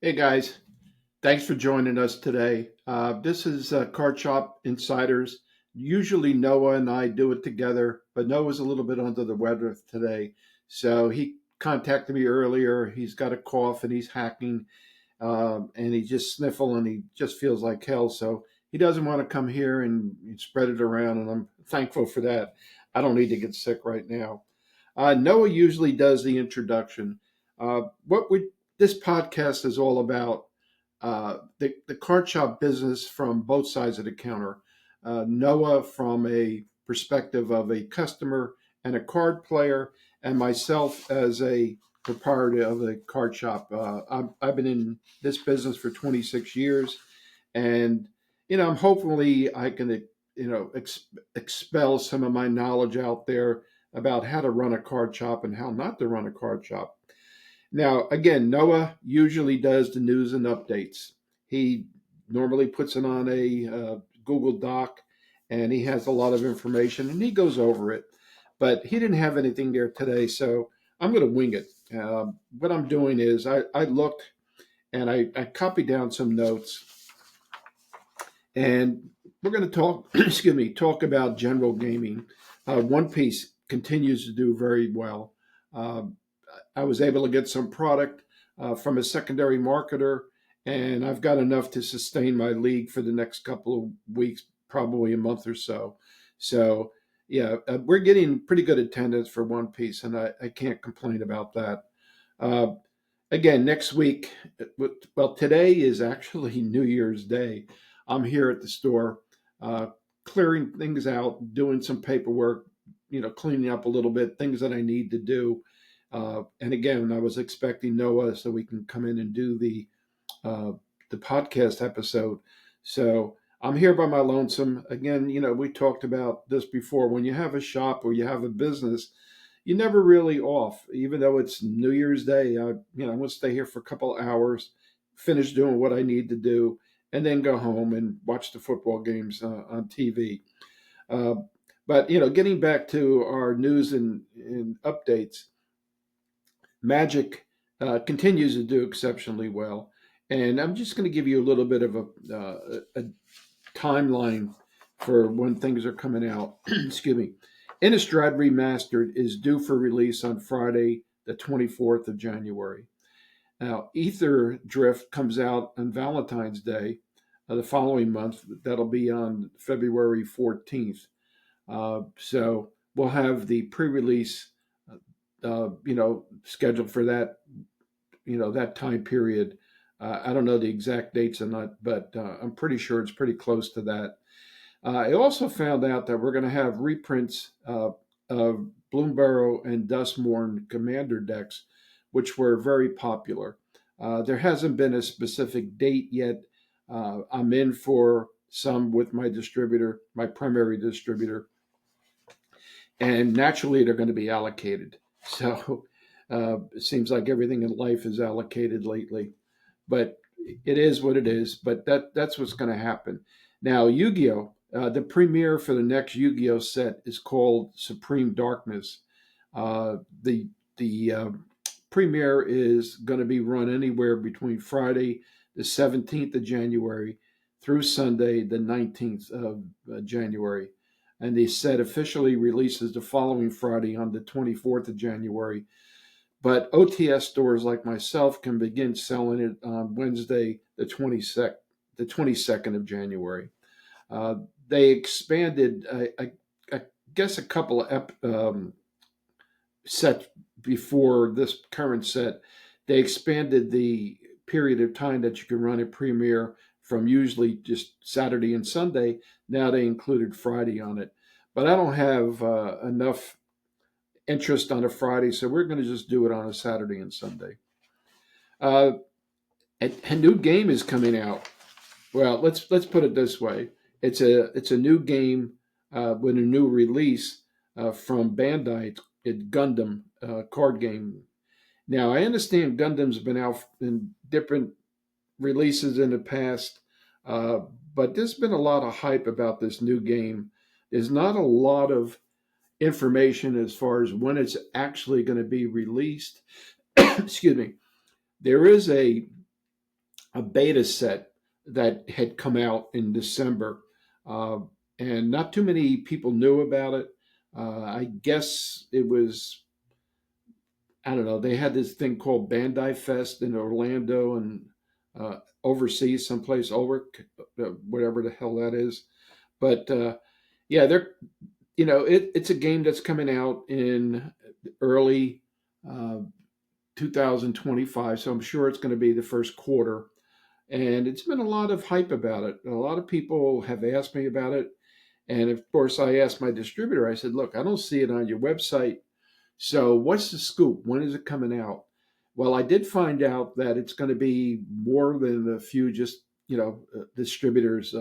Hey guys, thanks for joining us today. This is Card Shop Insiders. Usually Noah and I do it together, but Noah's a little bit under the weather today. So he contacted me earlier. He's got a cough and he's hacking and he's just sniffling and he just feels like hell. So he doesn't want to come here and spread it around, and I'm thankful for that. I don't need to get sick right now. Noah usually does the introduction. What we This podcast is all about the card shop business from both sides of the counter. Noah from a perspective of a customer and a card player, and myself as a proprietor of a card shop. I've been in this business for 26 years, and I'm hopefully I can expel some of my knowledge out there about how to run a card shop and how not to run a card shop. Now, again, Noah usually does the news and updates. He normally puts it on a Google Doc, and he has a lot of information and he goes over it. But he didn't have anything there today, so I'm going to wing it. What I'm doing is I looked and I copied down some notes, and we're going to talk, excuse me, talk about general gaming. One Piece continues to do very well. Uh, I was able to get some product from a secondary marketer, and I've got enough to sustain my league for the next couple of weeks, probably a month or so. So, yeah, we're getting pretty good attendance for One Piece, and I can't complain about that. Uh, Again, next week, well, today is actually New Year's Day. I'm here at the store, uh, clearing things out, doing some paperwork, cleaning up a little bit, things that I need to do. And again, I was expecting Noah so we can come in and do uh, the podcast episode. So I'm here by my lonesome. Again, we talked about this before. When you have a shop or you have a business, you're never really off, even though it's New Year's Day. I'm going to stay here for a couple of hours, finish doing what I need to do, and then go home and watch the football games on TV. Uh, but getting back to our news and updates, Magic continues to do exceptionally well, and I'm just going to give you a little bit of a timeline for when things are coming out. Excuse me. Innistrad Remastered is due for release on Friday, the 24th of January. Now, Ether Drift comes out on Valentine's Day, the following month. That'll be on February 14th. So we'll have the pre-release, scheduled for that, that time period. I don't know the exact dates or not, but I'm pretty sure it's pretty close to that. I also found out that we're going to have reprints of Bloomburrow and Dustmorn Commander decks, which were very popular. There hasn't been a specific date yet. I'm in for some with my distributor, my primary distributor, and naturally they're going to be allocated. So it seems like everything in life is allocated lately, but it is what it is. But that's what's going to happen. Now, Yu-Gi-Oh! The premiere for the next Yu-Gi-Oh! Set is called Supreme Darkness. The premiere is going to be run anywhere between Friday, the 17th of January, through Sunday, the 19th of January. And the set officially releases the following Friday on the 24th of January. But OTS stores like myself can begin selling it on Wednesday, the 22nd of January. They expanded, I guess, a couple of sets before this current set. They expanded the period of time that you can run a premiere from usually just Saturday and Sunday. Now they included Friday on it. But I don't have enough interest on a Friday, so we're going to just do it on a Saturday and Sunday. Uh, a new game is coming out. Well, let's put it this way: it's a new game with a new release from Bandai. It's Gundam card game. Now I understand Gundam's been out in different releases in the past, uh, but there's been a lot of hype about this new game. There's not a lot of information as far as when it's actually going to be released. Excuse me. There is a a beta set that had come out in December, uh, and not too many people knew about it. I guess it was, I don't know. They had this thing called Bandai Fest in Orlando and overseas, someplace over, whatever the hell that is. But yeah, it's a game that's coming out in early uh, 2025, so I'm sure it's going to be the first quarter. And it's been a lot of hype about it. A lot of people have asked me about it. And of course, I asked my distributor, I said, look, I don't see it on your website. So what's the scoop? When is it coming out? Well, I did find out that it's going to be more than a few just, distributors.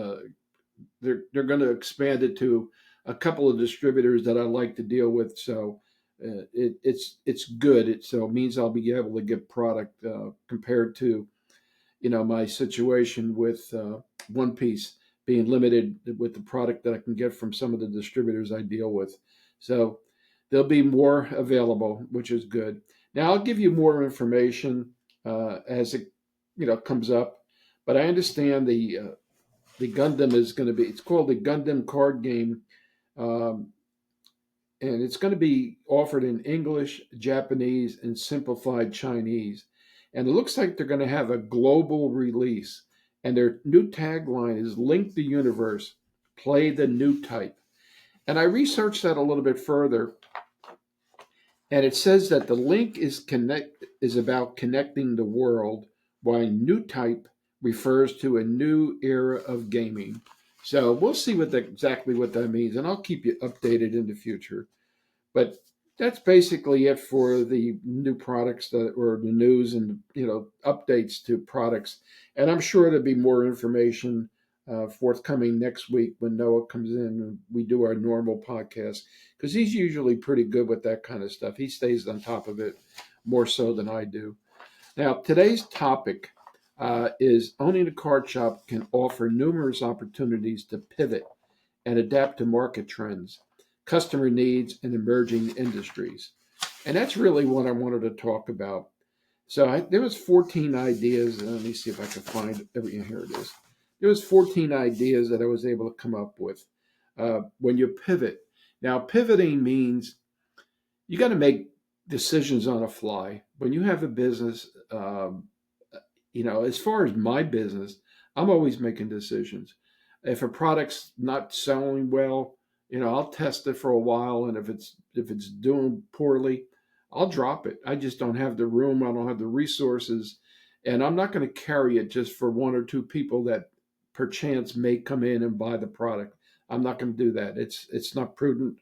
They're going to expand it to a couple of distributors that I like to deal with. So it's good. So it means I'll be able to get product compared to my situation with One Piece being limited with the product that I can get from some of the distributors I deal with. So there'll be more available, which is good. Now I'll give you more information as it comes up, but I understand the Gundam is going to be. It's called the Gundam card game. Um, and it's going to be offered in English, Japanese, and simplified Chinese. And it looks like they're going to have a global release. And their new tagline is Link the Universe, Play the New Type. And I researched that a little bit further, and it says that the link is about connecting the world, while new type refers to a new era of gaming. So we'll see exactly what that means, and I'll keep you updated in the future. But that's basically it for the new products or the news and updates to products. And I'm sure there'll be more information forthcoming next week when Noah comes in and we do our normal podcast, because he's usually pretty good with that kind of stuff. He stays on top of it more so than I do. Now, today's topic is owning a card shop can offer numerous opportunities to pivot and adapt to market trends, customer needs, and emerging industries. And that's really what I wanted to talk about. So there was 14 ideas. And let me see if I can find everything. Here it is. There was 14 ideas that I was able to come up with when you pivot. Now, pivoting means you got to make decisions on a fly. When you have a business, as far as my business, I'm always making decisions. If a product's not selling well, I'll test it for a while, and if it's doing poorly, I'll drop it. I just don't have the room. I don't have the resources, and I'm not going to carry it just for one or two people that perchance may come in and buy the product. I'm not going to do that. It's not prudent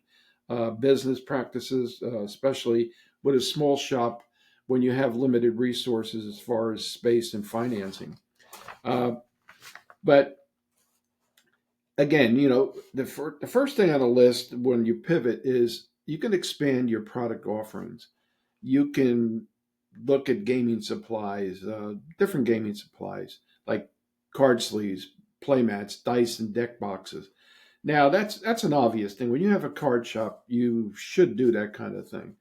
business practices, especially with a small shop when you have limited resources as far as space and financing. Uh, but again, the first thing on the list when you pivot is you can expand your product offerings. You can look at gaming supplies, different gaming supplies like card sleeves, playmats, dice, and deck boxes. Now that's an obvious thing. When you have a card shop, you should do that kind of thing.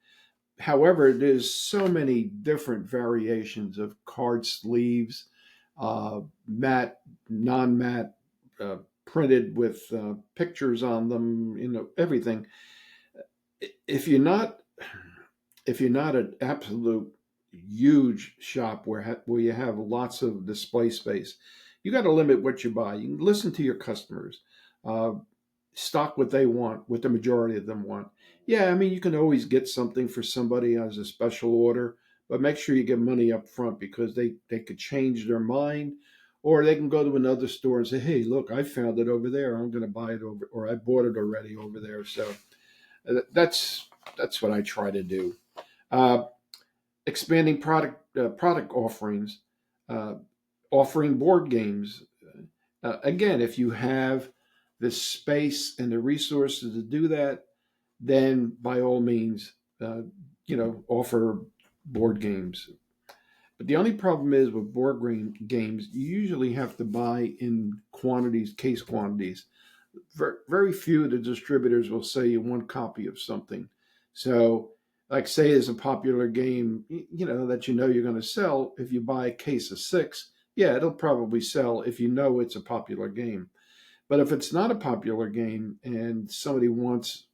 However, there's so many different variations of card sleeves, matte, non-matte, uh, printed with pictures on them, everything. If you're not if you're not an absolute huge shop where you have lots of display space, you got to limit what you buy. You can listen to your customers. Uh, Stock what they want, what the majority of them want. Yeah, I mean, you can always get something for somebody as a special order, but make sure you get money up front because they could change their mind, or they can go to another store and say, hey, look, I found it over there. I'm going to buy it over, or I bought it already over there. So that's what I try to do. Uh, Expanding product offerings, uh, offering board games. Again, if you have the space and the resources to do that, then by all means, offer board games. But the only problem is with games, you usually have to buy in quantities, case quantities. Very few of the distributors will sell you one copy of something. So, like say, there's a popular game, that you're going to sell. If you buy a case of six, yeah, it'll probably sell if you know it's a popular game. But if it's not a popular game and somebody wants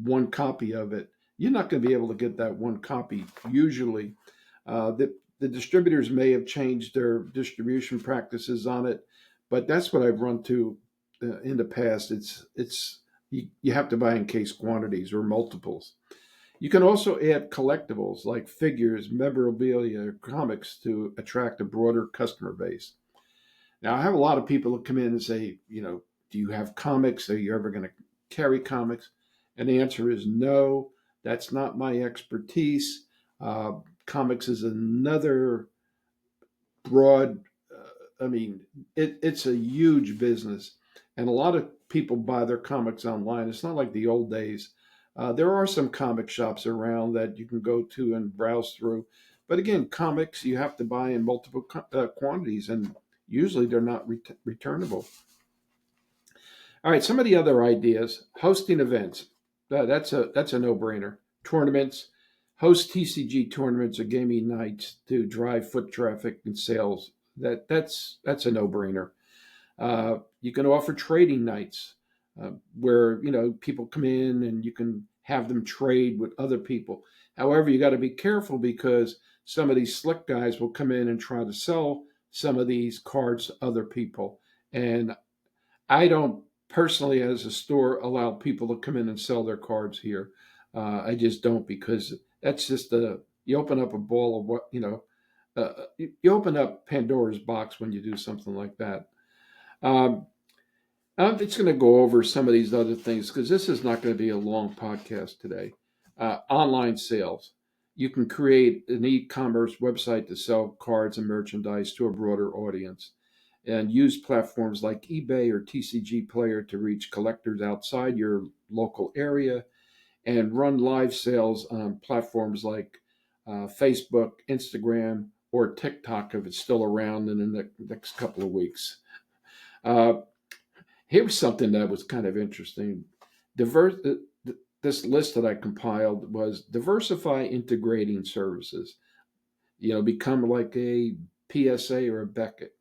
one copy of it, you're not going to be able to get that one copy usually. The distributors may have changed their distribution practices on it, but that's what I've run to in the past. It's you have to buy in case quantities or multiples. You can also add collectibles like figures, memorabilia, or comics to attract a broader customer base. Now, I have a lot of people that come in and say, do you have comics? Are you ever going to carry comics? And the answer is no, that's not my expertise. Uh, Comics is another broad, it's a huge business. And a lot of people buy their comics online. It's not like the old days. There are some comic shops around that you can go to and browse through. But again, comics you have to buy in multiple quantities, and usually they're not returnable. All right, some of the other ideas: hosting events. That's a no-brainer. Tournaments, host TCG tournaments or gaming nights to drive foot traffic and sales. That's a no-brainer. You can offer trading nights where people come in and you can have them trade with other people. However, you got to be careful because some of these slick guys will come in and try to sell some of these cards to other people, and I don't personally, as a store, allow people to come in and sell their cards here. I just don't because that's just you open up a ball of you open up Pandora's box when you do something like that. Um, I'm just going to go over some of these other things because this is not going to be a long podcast today. Online sales. You can create an e commerce website to sell cards and merchandise to a broader audience and use platforms like eBay or TCG Player to reach collectors outside your local area and run live sales on platforms like Facebook, Instagram, or TikTok if it's still around in the next couple of weeks. Uh, Here's something that was kind of interesting. Diverse, this list that I compiled was diversify integrating services. Become like a PSA or a Beckett.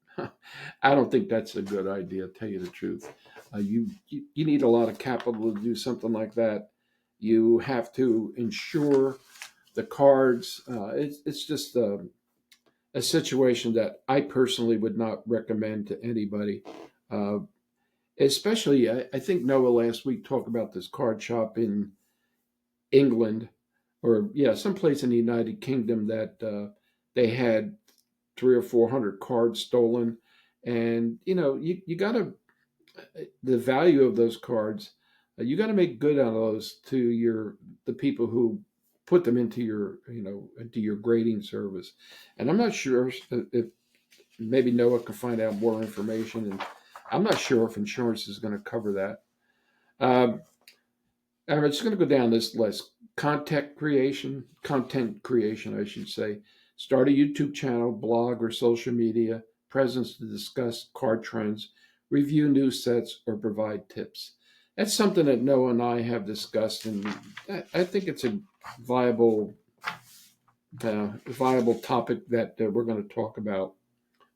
I don't think that's a good idea. To tell you the truth, you need a lot of capital to do something like that. You have to insure the cards. It's just a situation that I personally would not recommend to anybody. Uh, Especially, I think Noah last week talked about this card shop in England, or yeah, someplace in the United Kingdom that they had three or four hundred cards stolen, and you got to the value of those cards, you got to make good on those to the people who put them into your grading service, and I'm not sure if maybe Noah could find out more information, and I'm not sure if insurance is going to cover that. Um, I'm just going to go down this list. Content creation, I should say. Start a YouTube channel, blog, or social media presence to discuss card trends, review new sets, or provide tips. That's something that Noah and I have discussed, and I think it's a viable, viable topic that we're going to talk about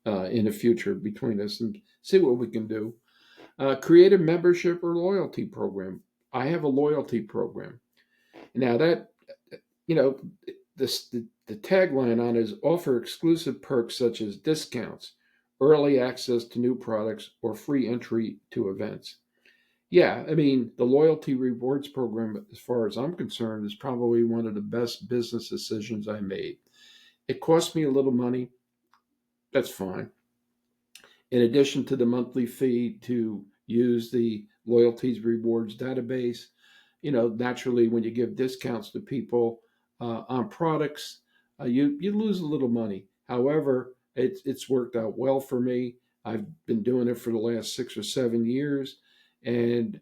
in the future between us and see what we can do. Create a membership or loyalty program. I have a loyalty program. Now that you know, the tagline on it is offer exclusive perks such as discounts, early access to new products, or free entry to events. Yeah, I mean, the loyalty rewards program, as far as I'm concerned, is probably one of the best business decisions I made. It cost me a little money. That's fine. In addition to the monthly fee to use the loyalties rewards database, naturally when you give discounts to people on products, you lose a little money. However, it's worked out well for me. I've been doing it for the last 6 or 7 years, and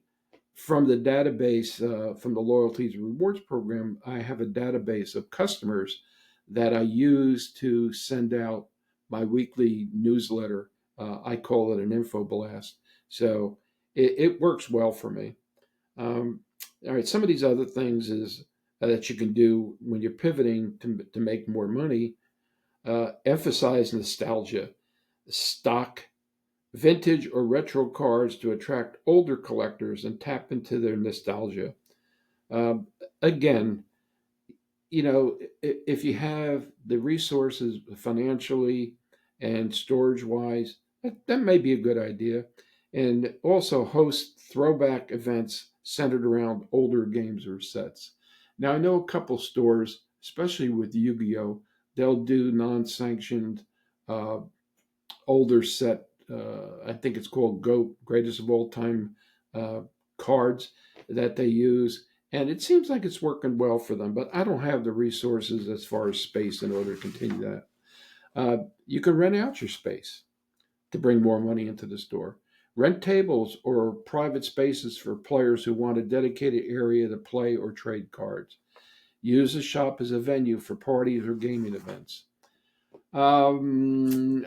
from the database, from the loyalties rewards program, I have a database of customers that I use to send out my weekly newsletter. I call it an info blast. So it works well for me. Um, all right, some of these other things is that you can do when you're pivoting to make more money. Emphasize nostalgia. stock vintage or retro cars to attract older collectors and tap into their nostalgia. Um, Again, if you have the resources financially and storage wise, that may be a good idea. And also host throwback events centered around older games or sets. Now, I know a couple stores, especially with Yu Gi Oh!, they'll do non sanctioned uh, older set. I think it's called GOAT, Greatest of All Time uh, cards that they use. And it seems like it's working well for them, but I don't have the resources as far as space in order to continue that. You can rent out your space to bring more money into the store. Rent tables or private spaces for players who want a dedicated area to play or trade cards. Use the shop as a venue for parties or gaming events. Again,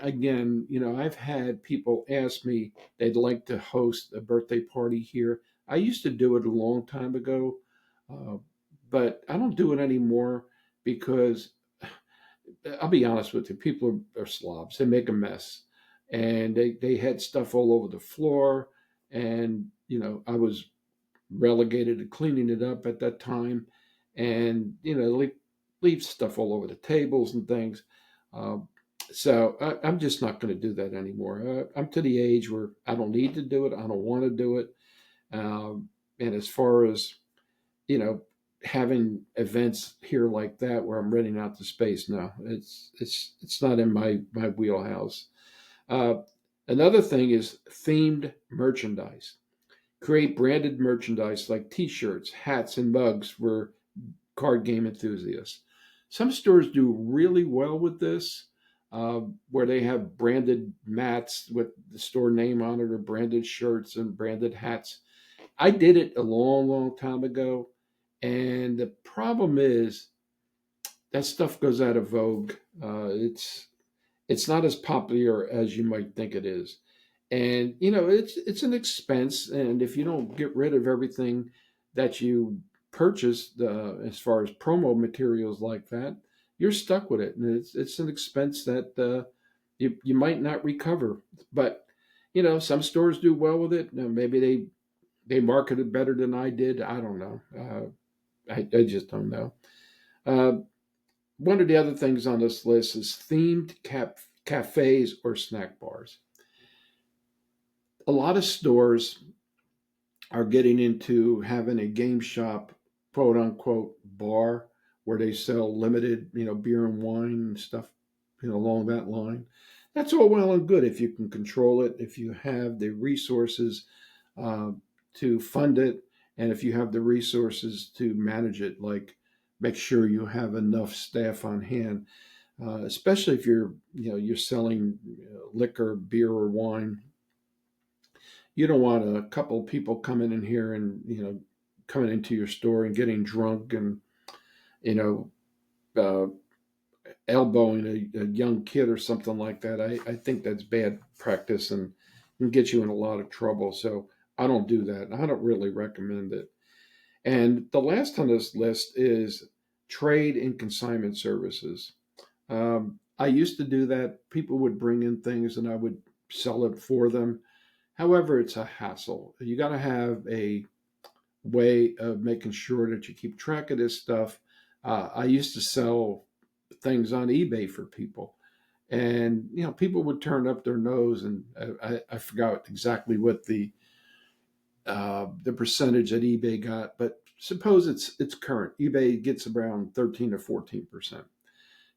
I've had people ask me they'd like to host a birthday party here. I used to do it a long time ago, uh, but I don't do it anymore because I'll be honest with you, people are slobs. They make a mess, and they had stuff all over the floor, and I was relegated to cleaning it up at that time, and leave stuff all over the tables and things. Uh, so I'm just not going to do that anymore. I'm to the age where I don't need to do it. I don't want to do it. And as far as you know, having events here like that where I'm renting out the space, no, it's not in my wheelhouse. Uh, Another thing is themed merchandise. Create branded merchandise like T-shirts, hats, and mugs for card game enthusiasts. Some stores do really well with this, where they have branded mats with the store name on it, or branded shirts and branded hats. I did it a long, long time ago, and the problem is that stuff goes out of vogue. It's not as popular as you might think it is, and it's an expense. And if you don't get rid of everything that you purchased, as far as promo materials like that, you're stuck with it, and it's an expense that you might not recover. But some stores do well with it. Maybe they market it better than I did. I don't know. I just don't know. Uh, One of the other things on this list is themed cafes or snack bars. A lot of stores are getting into having a game shop, quote unquote, bar where they sell limited, beer and wine and stuff, along that line. That's all well and good if you can control it, if you have the resources uh, to fund it, and if you have the resources to manage it, like make sure you have enough staff on hand, especially if you're selling liquor, beer, or wine. You don't want a couple people coming in here and coming into your store and getting drunk and you know uh, elbowing a young kid or something like that. I think that's bad practice and can get you in a lot of trouble. So I don't do that. I don't really recommend it. And the last on this list is trade and consignment services. I used to do that. People would bring in things and I would sell it for them. However, it's a hassle. You got to have a way of making sure that you keep track of this stuff. I used to sell things on eBay for people, and people would turn up their nose, and I forgot exactly what the percentage that eBay got, but suppose it's current. eBay gets around 13 or 14%.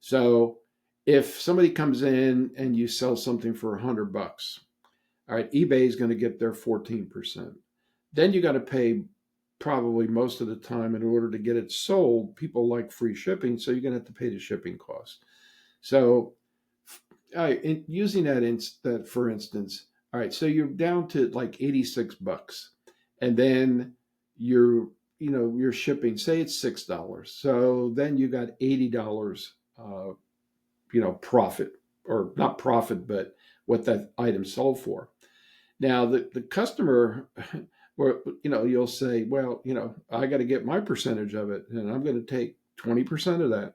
So if somebody comes in and you sell something for $100, all right, eBay is going to get their 14%. Then you got to pay probably most of the time in order to get it sold. People like free shipping, so you're going to have to pay the shipping cost. So, all right, using that for instance, all right, so you're down to like $86, and then you're you're shipping. Say it's $6, so then you got $80, profit, or not profit, but what that item sold for. Now, the customer, or you'll say, well, I got to get my percentage of it, and I'm going to take 20% of that.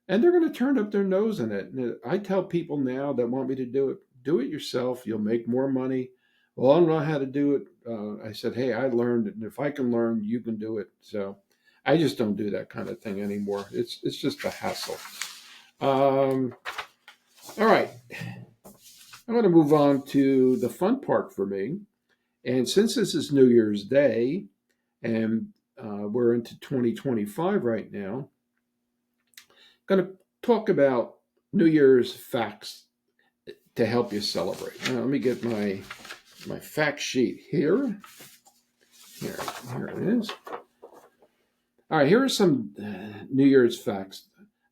and they're going to turn up their nose in it. And I tell people now that want me to do it yourself. You'll make more money. Well, I don't know how to do it. I said, hey, I learned it, and if I can learn, you can do it. So I just don't do that kind of thing anymore. It's just a hassle. Um, all right, I'm going to move on to the fun part for me. And since this is New Year's Day, and we're into 2025 right now, I'm going to talk about New Year's facts to help you celebrate. Now, let me get my fact sheet here. Here it is. All right, here are some New Year's facts.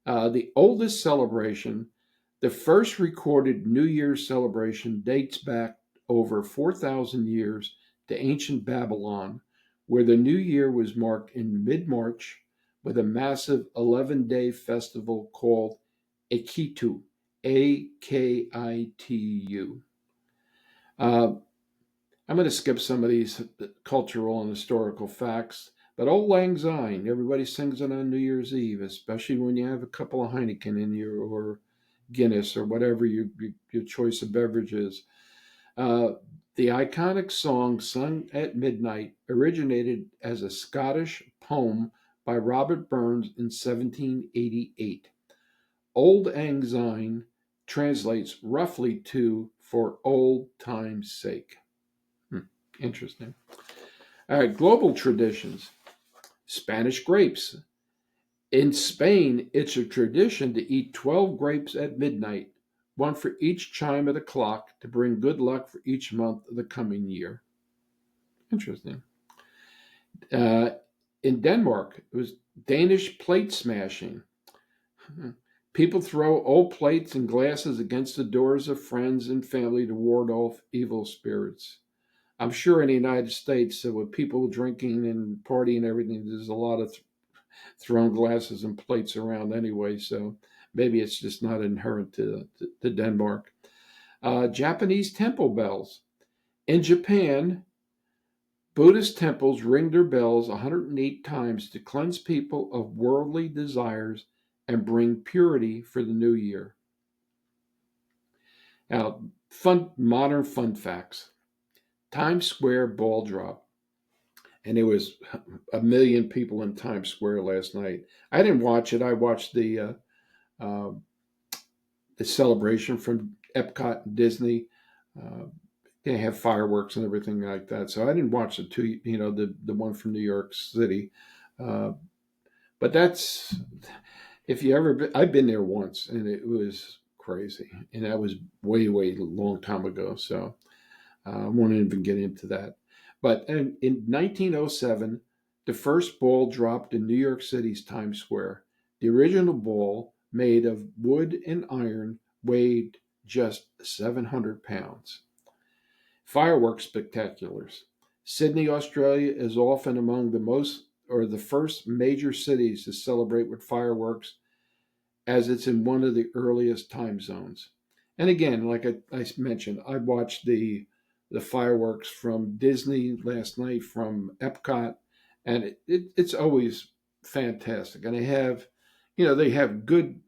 The oldest celebration, the first recorded New Year's celebration, dates back over 4,000 years to ancient Babylon, where the New Year was marked in mid March with a massive 11-day festival called Akitu, Akitu. Uh, I'm going to skip some of these cultural and historical facts. But Old Lang Syne, everybody sings it on New Year's Eve, especially when you have a couple of Heineken in you or Guinness or whatever your choice of beverage is. Uh, the iconic song sung at midnight originated as a Scottish poem by Robert Burns in 1788. Old Lang Syne translates roughly to for old time's sake. Interesting. All right, global traditions. Spanish grapes. In Spain, it's a tradition to eat 12 grapes at midnight, one for each chime of the clock to bring good luck for each month of the coming year. Interesting. Uh, in Denmark, it was Danish plate smashing. People throw old plates and glasses against the doors of friends and family to ward off evil spirits. I'm sure in the United States, with people drinking and partying and everything, there's a lot of throwing glasses and plates around anyway. So maybe it's just not inherent to Denmark. Japanese temple bells. In Japan, Buddhist temples ring their bells 108 times to cleanse people of worldly desires and bring purity for the new year. Now, modern fun facts. Times Square ball drop. And there was a million people in Times Square last night. I didn't watch it. I watched uh, the celebration from Epcot and Disney. Uh, they have fireworks and everything like that. So I didn't watch the one from New York City. Uh, but that's if you ever. I've been there once, and it was crazy, and that was way long time ago. So I won't even get into that. But in 1907, the first ball dropped in New York City's Times Square. The original ball, made of wood and iron, weighed just 700 pounds. Fireworks spectaculars. Sydney, Australia is often among the first major cities to celebrate with fireworks, as it's in one of the earliest time zones. And again, like I mentioned, I watched the fireworks from Disney last night from Epcot, and it's always fantastic. And they have good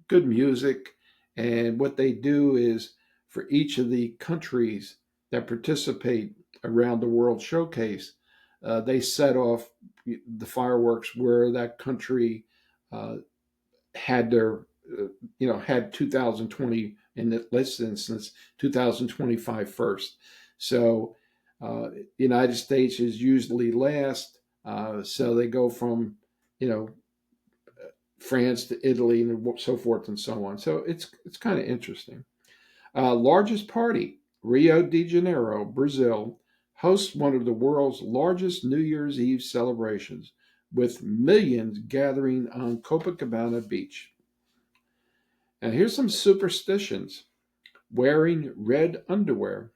music, and what they do is for each of the countries that participate around the World Showcase, they set off the fireworks where that country uh, had their had 2020 in this instance 2025 first. So the United States is usually last, so they go from you know France to Italy and so forth and so on. So it's kind of interesting. Largest party. Rio de Janeiro, Brazil, hosts one of the world's largest New Year's Eve celebrations, with millions gathering on Copacabana Beach. And here's some superstitions. Wearing red underwear.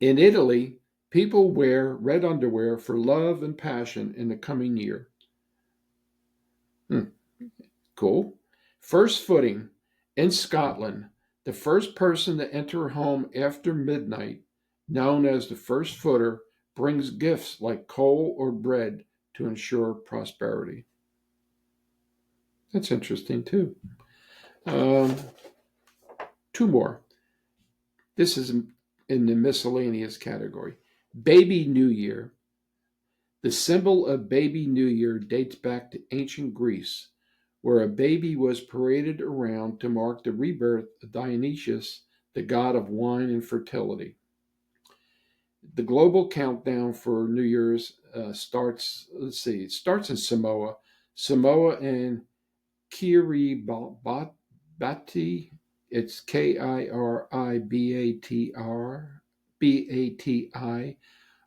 In Italy, people wear red underwear for love and passion in the coming year. Hmm, cool. First footing. In Scotland, the first person to enter a home after midnight, known as the first footer, brings gifts like coal or bread to ensure prosperity. That's interesting too. Um, two more. This is in the miscellaneous category. Baby New Year. The symbol of Baby New Year dates back to ancient Greece, where a baby was paraded around to mark the rebirth of Dionysius, the god of wine and fertility. The global countdown for New Year's starts. Let's see, it starts in Samoa. Samoa and Kiribati. It's Kiribati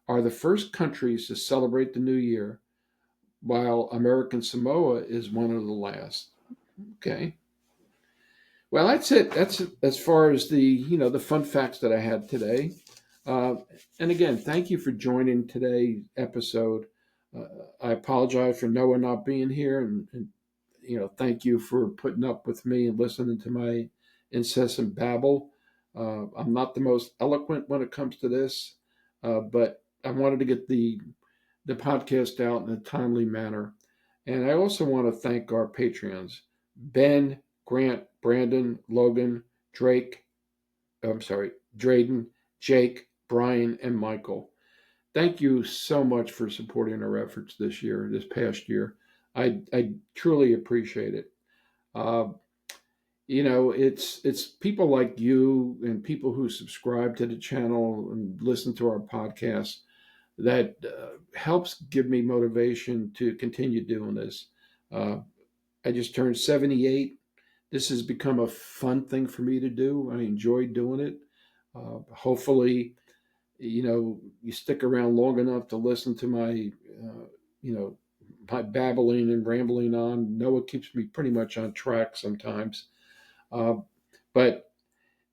are the first countries to celebrate the new year, while American Samoa is one of the last. Okay. Well, that's it. That's as far as the fun facts that I had today. Uh, and again, thank you for joining today's episode. Uh, I apologize for Noah not being here, and thank you for putting up with me and listening to my incessant babble. I'm not the most eloquent when it comes to this, but I wanted to get the podcast out in a timely manner. And I also want to thank our Patreons: Ben, Grant, Brandon, Logan, Drake, I'm sorry, Drayden, Jake, Brian, and Michael. Thank you so much for supporting our efforts this past year. I truly appreciate it. Uh, it's people like you and people who subscribe to the channel and listen to our podcast that helps give me motivation to continue doing this. Uh, I just turned 78. This has become a fun thing for me to do. I enjoy doing it. Hopefully, you stick around long enough to listen to uh, you know, my babbling and rambling on. Noah keeps me pretty much on track sometimes. Uh, but,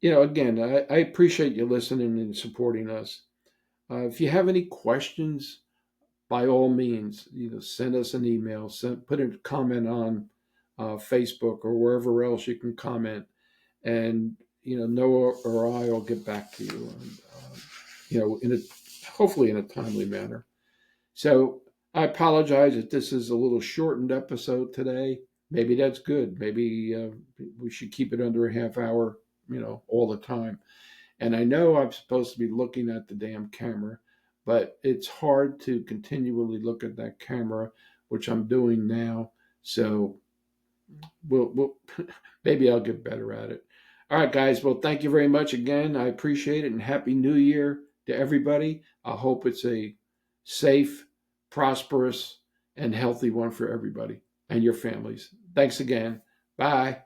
again, I appreciate you listening and supporting us. If you have any questions, by all means, send us an email, put a comment on Facebook or wherever else you can comment, and Noah or I will get back to you, and, in a hopefully in a timely manner. So I apologize if this is a little shortened episode today. Maybe that's good. Maybe we should keep it under a half hour, all the time. And I know I'm supposed to be looking at the damn camera, but it's hard to continually look at that camera, which I'm doing now. So we'll maybe I'll get better at it. All right, guys. Well, thank you very much again. I appreciate it, and happy New Year to everybody. I hope it's a safe, prosperous, and healthy one for everybody and your families. Thanks again. Bye.